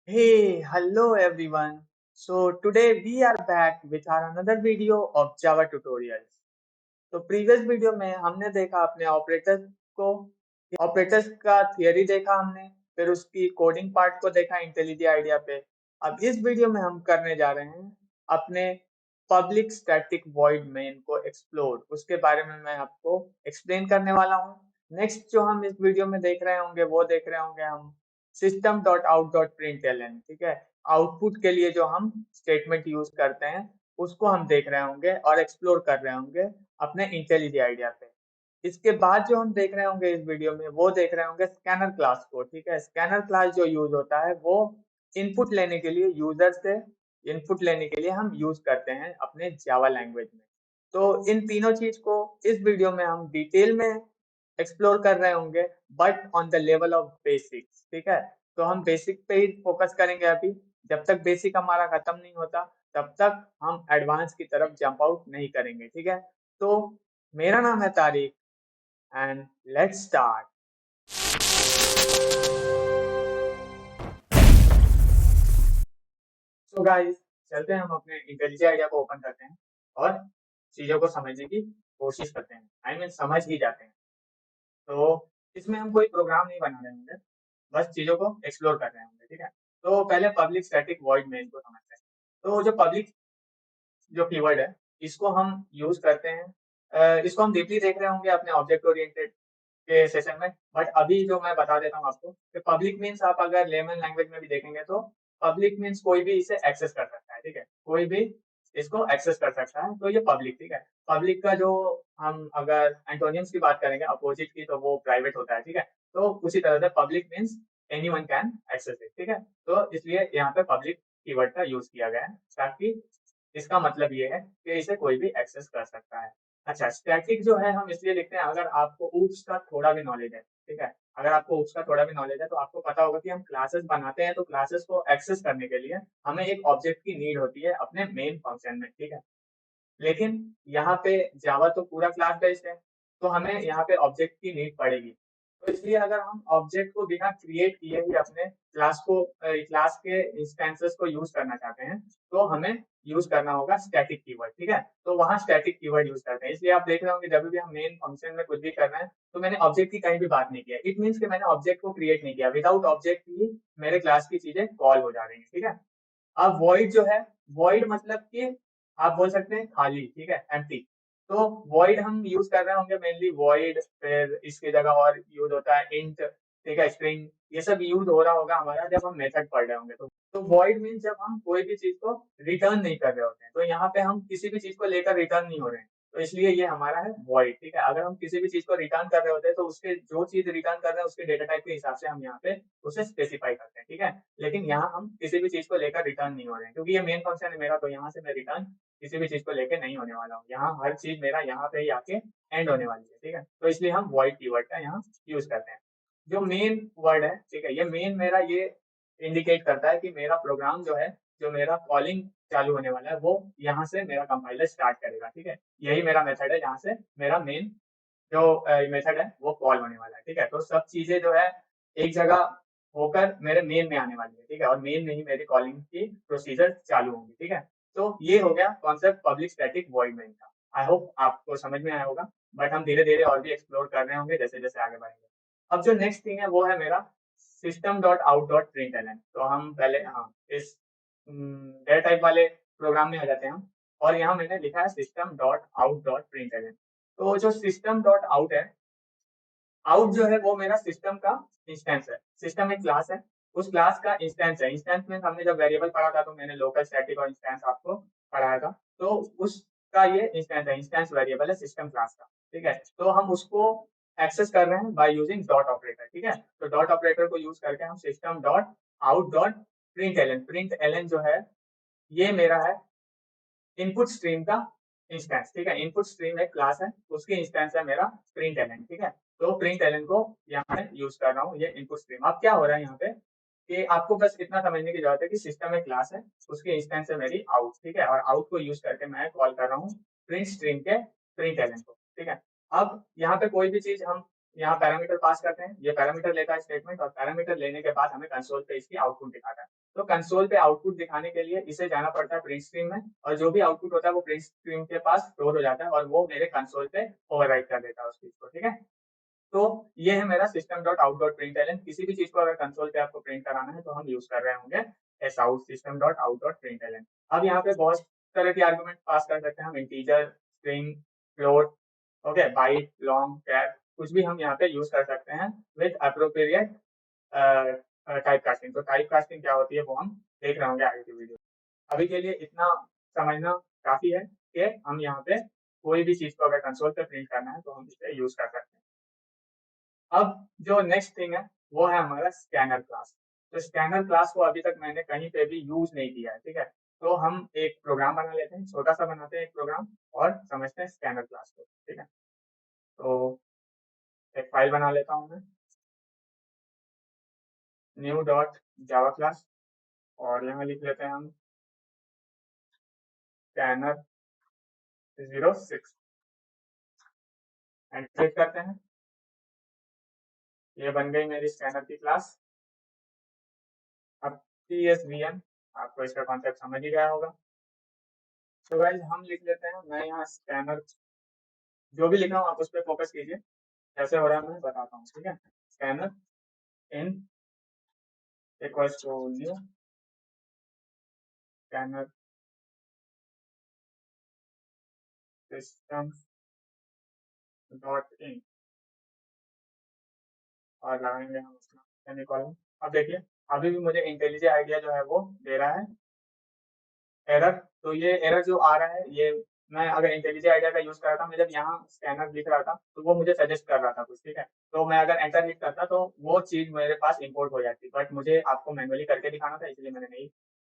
Hey, hello everyone. So today we are back with our another video of Java tutorials. तो previous video में हमने देखा अपने operators को, ऑपरेटर्स का थियरी देखा हमने, फिर उसकी कोडिंग पार्ट को देखा इंटेलिजेंट आइडिया पे। अब इस वीडियो में हम करने जा रहे हैं अपने पब्लिक स्टैटिक वॉइड मेन को एक्सप्लोर, उसके बारे में मैं आपको एक्सप्लेन करने वाला हूँ। नेक्स्ट जो हम इस वीडियो में देख रहे होंगे वो देख रहे होंगे हम system dot out dot println, ठीक है। आउटपुट के लिए जो हम स्टेटमेंट यूज करते हैं उसको हम देख रहे होंगे और एक्सप्लोर कर रहे होंगे अपने इंटेलिजेंट आइडिया पे। इसके बाद जो हम देख रहे होंगे इस वीडियो में वो देख रहे होंगे स्कैनर क्लास को, ठीक है। स्कैनर क्लास जो यूज होता है वो इनपुट लेने के लिए, यूजर से इनपुट लेने के लिए हम यूज करते हैं अपने जावा लैंग्वेज में। तो इन तीनों चीज को इस वीडियो में हम डिटेल में एक्सप्लोर कर रहे होंगे, but on the level of basics, ठीक है। तो हम बेसिक पे ही फोकस करेंगे अभी। जब तक बेसिक हमारा खत्म नहीं होता तब तक हम एडवांस की तरफ जंप आउट नहीं करेंगे, ठीक है। तो मेरा नाम है Tariq and let's start. So guys, चलते हैं, हम अपने इंटेलिजेंट आइडिया को ओपन करते हैं और चीजों को समझने की कोशिश करते हैं। आई मीन समझ ही जाते हैं। तो इसमें हम कोई प्रोग्राम नहीं बना रहे होंगे, बस चीजों को एक्सप्लोर कर रहे होंगे, ठीक है। तो पहले पब्लिक स्टैटिक वॉइड मेन को समझते हैं। तो जो पब्लिक जो कीवर्ड है इसको हम यूज करते हैं, इसको हम डीपली देख रहे होंगे अपने ऑब्जेक्ट ओरिएंटेड के सेशन में। बट अभी जो मैं बता देता हूँ आपको कि पब्लिक मीन्स, आप अगर लेमन लैंग्वेज में भी देखेंगे तो पब्लिक मीन्स कोई भी इसे एक्सेस कर सकता है, ठीक है। कोई भी इसको एक्सेस कर सकता है, तो ये पब्लिक, ठीक है। पब्लिक का जो हम अगर एंटोनियम्स की बात करेंगे अपोजिट की, तो वो प्राइवेट होता है, ठीक है। तो उसी तरह से public means anyone can access it, ठीक है। तो इसलिए यहाँ पे पब्लिक कीवर्ड का यूज किया गया है, ताकि इसका मतलब ये है कि इसे कोई भी एक्सेस कर सकता है। अच्छा, स्टैटिक जो है हम इसलिए लिखते हैं, अगर आपको ऊप्स का थोड़ा भी नॉलेज है, ठीक है। अगर आपको ऊप्स का थोड़ा भी नॉलेज है तो आपको पता होगा कि हम क्लासेस बनाते हैं तो क्लासेस को एक्सेस करने के लिए हमें एक ऑब्जेक्ट की नीड होती है अपने मेन फंक्शन में, ठीक है। लेकिन यहाँ पे जावा तो पूरा क्लास बेस्ड है, तो हमें यहाँ पे ऑब्जेक्ट की नीड पड़ेगी। तो इसलिए अगर हम ऑब्जेक्ट को बिना क्रिएट किए ही अपने क्लास को, क्लास के इंस्टेंसेस को यूज करना चाहते हैं, तो हमें यूज करना होगा स्टैटिक कीवर्ड, ठीक है। तो वहाँ स्टैटिक कीवर्ड यूज करते हैं। इसलिए आप देख रहे होंगे जब भी हम मेन फंक्शन में कुछ भी कर रहे हैं तो मैंने ऑब्जेक्ट की कहीं भी बात नहीं किया। इट मीन्स कि मैंने ऑब्जेक्ट को क्रिएट नहीं किया, विदाउट ऑब्जेक्ट ही मेरे क्लास की चीजें कॉल हो जा रही है, ठीक है। अब वॉइड जो है, वॉइड मतलब कि आप बोल सकते हैं खाली, ठीक है, एम्प्टी। तो वॉइड हम यूज कर रहे होंगे मेनली वॉइड, फिर इसकी जगह और यूज होता है इंट, ठीक है, स्ट्रिंग। ये सब यूज हो रहा होगा हमारा जब हम मेथड पढ़ रहे होंगे। तो वॉइड मीन्स जब हम कोई भी चीज को रिटर्न नहीं कर रहे होते हैं। तो यहाँ पे हम किसी भी चीज को लेकर रिटर्न नहीं हो रहे हैं, तो इसलिए ये हमारा है वॉइड, ठीक है। अगर हम किसी भी चीज को रिटर्न कर रहे होते हैं तो उसके जो चीज रिटर्न कर रहे हैं उसके डेटा टाइप के हिसाब से हम यहाँ पे उसे स्पेसिफाई करते हैं, ठीक है। लेकिन यहाँ हम किसी भी चीज को लेकर रिटर्न नहीं हो रहे हैं, क्योंकि ये मेन फंक्शन है मेरा, तो यहाँ से मैं रिटर्न किसी भी चीज को लेकर नहीं होने वाला हूँ। यहाँ हर चीज मेरा यहाँ पे ही आके एंड होने वाली है, ठीक है। तो इसलिए हम वॉइड कीवर्ड का यहाँ यूज करते हैं। जो मेन वर्ड है, ठीक है, ये मेन मेरा ये इंडिकेट करता है कि मेरा प्रोग्राम जो है, जो मेरा कॉलिंग चालू होने वाला है वो यहाँ से मेरा कंपाइलर स्टार्ट करेगा, ठीक है। यही मेरा मेथड है जहाँ से मेरा मेन जो मेथड है वो कॉल होने वाला है, ठीक है। तो सब चीजें जो है एक जगह होकर मेरे मेन में आने वाली है, ठीक है, और मेन में ही मेरी कॉलिंग की प्रोसीजर चालू होंगी, ठीक है। तो ये हो गया concept public static void main का। आई होप आपको समझ में आया होगा, बट हम धीरे धीरे और भी एक्सप्लोर कर रहे होंगे जैसे जैसे आगे बढ़ेंगे। अब जो नेक्स्ट थिंग है वो है मेरा system dot out dot println. तो हम पहले, हाँ, इस डेटा टाइप वाले प्रोग्राम में आ जाते हैं हम, और यहाँ मैंने लिखा है system dot out dot println. तो जो सिस्टम डॉट आउट है, आउट जो है वो मेरा सिस्टम का इंस्टेंस है। सिस्टम एक क्लास है, उस क्लास का इंस्टेंस है। इंस्टेंस में हमने जब वेरिएबल पढ़ा था तो मैंने लोकल स्टैटिक और इंस्टेंस आपको पढ़ाया था। तो उसका ये इंस्टेंस है, इंस्टेंस वेरिएबल है सिस्टम क्लास का, ठीक है। तो हम उसको एक्सेस कर रहे हैं बाय यूजिंग डॉट ऑपरेटर, ठीक है। तो डॉट ऑपरेटर को यूज करके हम system dot out dot print LN जो है ये मेरा है इनपुट स्ट्रीम का इंस्टेंस, ठीक है। इनपुट स्ट्रीम एक क्लास है, उसकी इंस्टेंस है मेरा प्रिंट एलन, ठीक है। तो प्रिंट एलन को यहाँ पे यूज कर रहा हूँ, ये इनपुट स्ट्रीम। अब क्या हो रहा है यहाँ पे कि आपको बस इतना समझने की जरूरत है कि सिस्टम एक क्लास है, उसकी इंस्टेंस है मेरी आउट, ठीक है, और आउट को यूज करके मैं कॉल कर रहा हूँ प्रिंट स्ट्रीम के प्रिंट एलन को, ठीक है। अब यहाँ पे कोई भी चीज हम यहाँ पैरामीटर पास करते हैं, ये पैरामीटर लेता है स्टेटमेंट, और पैरामीटर लेने के बाद हमें कंसोल पे इसकी आउटपुट दिखाता है। तो कंसोल पे आउटपुट दिखाने के लिए इसे जाना पड़ता है प्रिंट स्क्रीन में, और जो भी आउटपुट होता है वो प्रिंट स्क्रीन के पास स्टोर हो जाता है और वो मेरे कंसोल पे ओवरराइट कर देता है उस चीज को, ठीक है। तो ये है मेरा system dot out dot println. किसी भी चीज को अगर कंसोल पे आपको प्रिंट कराना है तो हम यूज कर रहे होंगे S out system dot out dot println. अब यहाँ पे बहुत तरह के आर्गुमेंट पास कर सकते हैं हम, integer, string, float, okay, byte, long, cap, कुछ भी हम यहाँ पे यूज कर सकते हैं विद अप्रोप्रिएट टाइप कास्टिंग। तो टाइप कास्टिंग क्या होती है वो हम देख रहे होंगे आगे की वीडियो। अभी के लिए इतना समझना काफी है कि हम यहाँ पे कोई भी चीज को अगर कंसोल पे प्रिंट करना है तो हम इसे यूज कर सकते हैं। अब जो नेक्स्ट थिंग है वो है हमारा स्कैनर क्लास। तो स्कैनर क्लास को अभी तक मैंने कहीं पे भी यूज नहीं किया है, ठीक है। तो हम एक प्रोग्राम बना लेते हैं, छोटा सा बनाते हैं एक प्रोग्राम और समझते हैं स्कैनर क्लास को, ठीक है। तो एक फाइल बना लेता हूँ मैं, न्यू डॉट जावा क्लास, और यहाँ लिख लेते हैं हम स्कैनर 06 एंड क्लिक करते हैं। ये बन गई मेरी स्कैनर की क्लास। अब CSVM, आपको इसका कॉन्सेप्ट समझ ही गया होगा। तो गाइस हम लिख लेते हैं, मैं यहाँ स्कैनर जो भी लिख रहा हूँ आप उस पर फोकस कीजिए, कैसे हो रहा है मैं बताता हूँ, ठीक है। Scanner in equals to new scanner system dot in, और लगाएंगे हम उसका सेमीकोलन। अब देखिए अभी भी मुझे इंटेलिजेंट आइडिया जो है वो दे रहा है एरर। तो ये एरर जो आ रहा है ये, मैं अगर इंटेलिजेंट आइडिया का यूज कर रहा था, मैं जब यहाँ स्कैनर लिख रहा था तो वो मुझे सजेस्ट कर रहा था कुछ, ठीक है। तो मैं अगर एंटर हिट करता तो वो चीज मेरे पास इंपोर्ट हो जाती, बट मुझे आपको मैनुअली करके दिखाना था इसलिए मैंने नहीं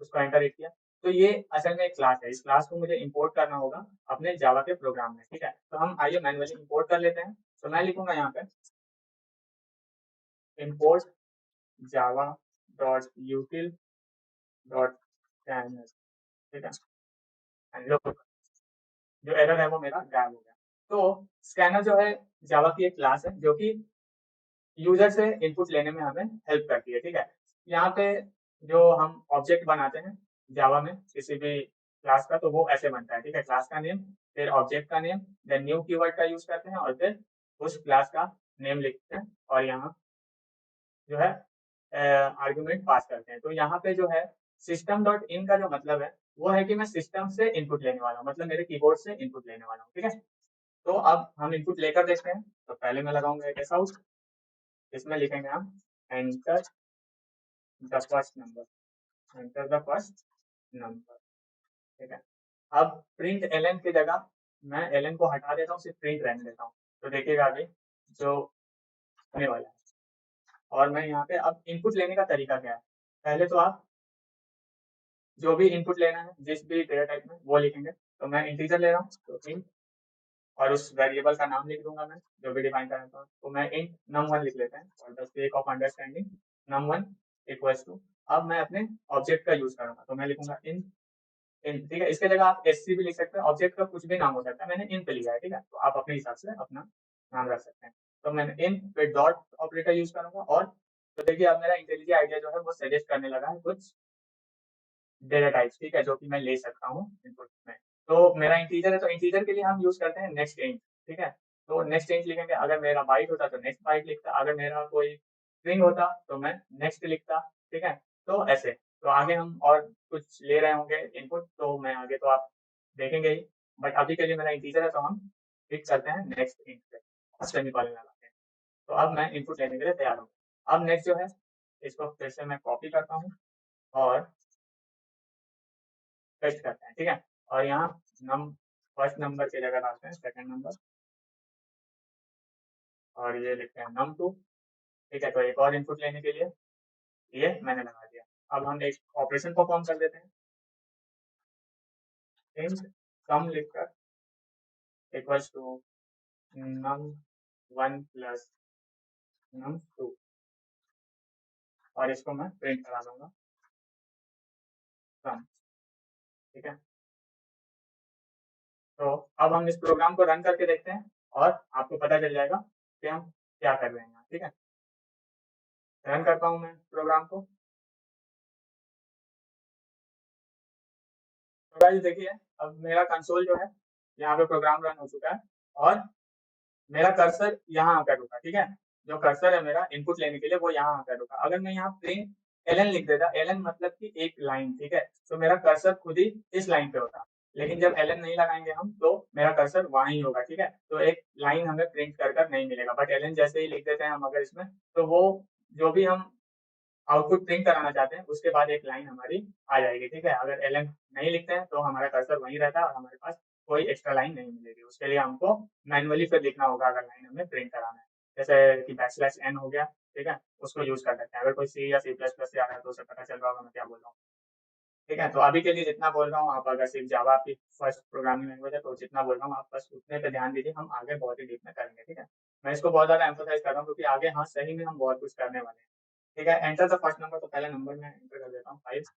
उसको एंटर हिट किया। तो ये असल में एक क्लास है, इस क्लास को मुझे इंपोर्ट करना होगा अपने जावा के प्रोग्राम में, ठीक है। तो हम आइए मैनुअली इंपोर्ट कर लेते हैं। तो मैं लिखूंगा यहाँ पे import java dot util dot scanner, ठीक है। एंड लो, जो एरर है वो मेरा गायब हो गया। तो स्कैनर जो है जावा की एक क्लास है जो कि यूजर से इनपुट लेने में हमें हेल्प करती है, ठीक है। यहाँ पे जो हम ऑब्जेक्ट बनाते हैं जावा में किसी भी क्लास का, तो वो ऐसे बनता है, ठीक है। क्लास का नेम, फिर ऑब्जेक्ट का नेम, देन न्यू कीवर्ड का यूज करते हैं और फिर उस क्लास का नेम लिखते हैं और यहाँ जो है आर्गुमेंट पास करते हैं। तो यहाँ पे जो है सिस्टम डॉट इन का जो मतलब है वो है कि मैं सिस्टम से इनपुट लेने वाला हूँ, मतलब मेरे कीबोर्ड से इनपुट लेने वाला हूँ, ठीक है। तो अब हम इनपुट लेकर देखते हैं। तो पहले मैं लगाऊंगा एक ऐसा आउट, इसमें लिखेंगे हम enter the first number, enter the first number, ठीक है। अब प्रिंट एलन की जगह मैं एलन को हटा देता हूँ, सिर्फ प्रिंट रहने देता हूँ। तो देखिएगा अभी जो होने वाला है। और मैं यहाँ पे अब इनपुट लेने का तरीका क्या है, पहले तो आप जो भी इनपुट लेना है जिस भी डेटा टाइप में वो लिखेंगे। तो मैं इंटीजर ले रहा हूँ तो इंट, और उस वेरिएबल का नाम लिख दूंगा मैं जो भी डिफाइन करना था। तो मैं इंट num1 लिख लेते हैं और the sake of understanding num1 equals to, अब मैं अपने ऑब्जेक्ट का यूज करूंगा तो मैं लिखूंगा इन इन, ठीक है। इसके जगह आप SC भी लिख सकते हैं, ऑब्जेक्ट का कुछ भी नाम हो सकता है, मैंने इन पे लिया है, ठीक है। तो आप अपने हिसाब से अपना नाम रख सकते हैं। तो मैंने इन पे डॉट ऑपरेटर यूज करूंगा, और तो देखिए अब मेरा इंटेलिजेंट आइडिया जो है वो सजेस्ट करने लगा है कुछ डेटा टाइप्स, ठीक है, जो कि मैं ले सकता हूँ इनपुट में। तो मेरा इंटीजर है तो इंटीजर के लिए हम यूज करते हैं नेक्स्ट इंट, ठीक है। तो नेक्स्ट इंट लिखेंगे, अगर मेरा बाइट होता तो नेक्स्ट बाइट लिखता, अगर मेरा कोई स्ट्रिंग होता तो मैं नेक्स्ट लिखता, ठीक है। तो ऐसे तो आगे हम और कुछ ले रहे होंगे इनपुट, तो मैं आगे तो आप देखेंगे ही, बट अभी के लिए मेरा इंटीजर है तो हम क्लिक करते हैं नेक्स्ट इंट पे और सेमीकोलन लगाते हैं। तो अब मैं इनपुट लेने के लिए तैयार हूँ। अब नेक्स्ट जो है इसको फिर से मैं कॉपी करता हूँ और पेस्ट करते हैं, ठीक है। और यहाँ नम फर्स्ट नंबर की जगह डालते हैं सेकंड नंबर, और ये लिखते हैं num2, ठीक है। तो एक और इनपुट लेने के लिए ये मैंने लगा दिया। अब हम एक ऑपरेशन परफॉर्म कर देते हैं, इंट सम लिखकर equals to num1 plus num2, और इसको मैं प्रिंट करा दूंगा सम, ठीक है। तो अब हम इस प्रोग्राम को रन करके देखते हैं और आपको पता चल जाएगा कि हम क्या कर रहे हैं यहाँ, ठीक है। रन करता हूँ मैं प्रोग्राम को। गाइस देखिए, अब मेरा कंसोल जो है, यहाँ पे प्रोग्राम रन हो चुका है और मेरा कर्सर यहाँ आकर रुका, ठीक है? जो कर्सर है मेरा इनपुट लेने के लिए वो यहाँ आकर रुका। अगर मैं यहाँ प्रिंट एलएन लिख देता, एलएन मतलब कि एक लाइन, ठीक है? तो मेरा कर्सर खुद ही इस लाइन पे होता। लेकिन जब एलएन नहीं लगाएंगे हम तो मेरा कर्सर वहाँ ही होगा, ठीक है? तो एक लाइन हमें प्रिंट कर कर नहीं मिलेगा। बट एलएन जैसे ही लिख देते हैं हम अगर इसमें, तो वो जो भी हम आउटपुट प्रिंट कराना चाहते हैं उसके बाद एक लाइन हमारी आ जाएगी, ठीक है? अगर एलएन नहीं लिखते हैं तो हमारा कर्सर वहीं रहता है और हमारे पास कोई एक्स्ट्रा लाइन नहीं मिलेगी। उसके लिए हमको मैनुअली फिर लिखना होगा अगर लाइन हमें प्रिंट कराना है। जैसे कि बैकस्लैश एन हो गया, ठीक है? उसको यूज़ कर सकते हैं। अगर कोई सी या सी प्लस प्लस से आ रहा है तो उसे पता चल रहा होगा मैं क्या बोल रहा हूँ। ठीक है? तो अभी के लिए जितना बोल रहा हूँ, आप अगर सिर्फ जावा आपकी फर्स्ट प्रोग्रामिंग लैंग्वेज है तो जितना बोल रहा हूँ आप बस उतने पे ध्यान दीजिए, हम आगे बहुत ही डीप में करेंगे, ठीक है? मैं इसको बहुत ज़्यादा एम्फसाइज़ कर रहा हूँ क्योंकि आगे हाँ, सही में हम बहुत कुछ करने वाले हैं। ठीक है? एंटर द फर्स्ट नंबर, तो पहला नंबर मैं एंटर कर देता हूँ 5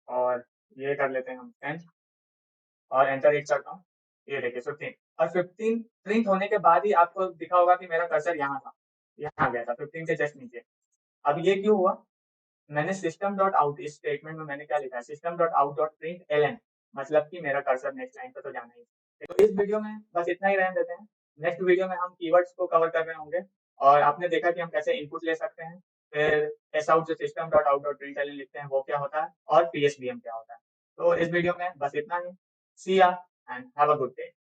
और ये कर लेते हैं हम 10 और एंटर हिट करता हूँ। ये देखिए 15 और 15 प्रिंट होने के बाद ही आपको दिखा होगा कि मेरा कर्सर यहाँ था, यहाँ आ गया था 15 के जस्ट नीचे। अब ये क्यों हुआ? मैंने सिस्टम डॉट आउट, इस स्टेटमेंट में मैंने क्या लिखा है, system dot out dot print LN, मतलब कि मेरा कर्सर नेक्स्ट लाइन पे तो जाना ही है। तो इस वीडियो में बस इतना ही रहने देते हैं। नेक्स्ट वीडियो में हम कीवर्ड्स को कवर कर रहे होंगे और आपने देखा कि हम कैसे इनपुट ले सकते हैं। फिर एस आउट जो system dot out dot print LN लिखते हैं वो क्या होता है और पीएसबीएम क्या होता है। तो इस वीडियो में बस इतना ही। सी या and have a good day.